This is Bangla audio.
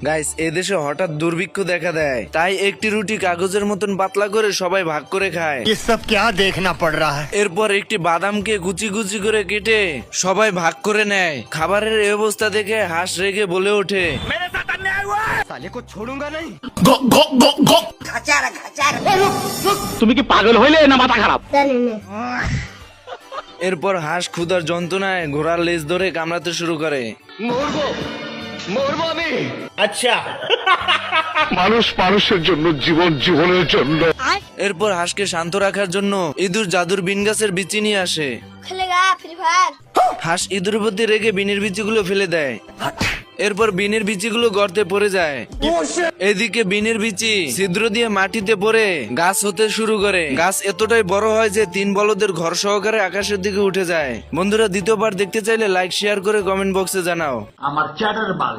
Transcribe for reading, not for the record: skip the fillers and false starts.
গাইস এদেশে হঠাৎ দুর্ভিক্ষ দেখা দেয়, তাই একটি রুটি কাগজের মতন পাতলা করে সবাই ভাগ করে খায়। ये सब क्या देखना पड़ रहा है। এরপর একটি বাদামকে কুচি কুচি করে কেটে সবাই ভাগ করে নেয়। খাবারের এই অবস্থা দেখে হাঁস রেগে বলে ওঠে, साले को छोड़ूंगा नहीं। তুমি কি পাগল হইলে না মাথা খারাপ? এরপর হাঁস ক্ষুধার যন্ত্রণায় ঘোড়ার লেজ ধরে কামড়াতে শুরু করে। মানুষ মানুষের জন্য, জীবন জীবনের জন্য। এরপর হাঁসকে শান্ত রাখার জন্য ইঁদুর জাদুর বিন গাছের বিচি নিয়ে আসে। खेलेगा फ्री फायर। হাঁস ইঁদুরের প্রতি রেগে বিনের বিচিগুলো ফেলে দেয়। এরপর বিনের বিচিগুলো গর্তে পড়ে যায়। এদিকে বিনের বিচি ছিদ্র দিয়ে মাটিতে পড়ে গাছ হতে শুরু করে। গাছ এতটাই বড় হয় যে 3 বলদের ঘর সহকারে আকাশের দিকে উঠে যায়। বন্ধুরা দ্বিতীয়বার দেখতে চাইলে লাইক শেয়ার করে কমেন্ট বক্সে জানাও। আমার চ্যাটার বাল।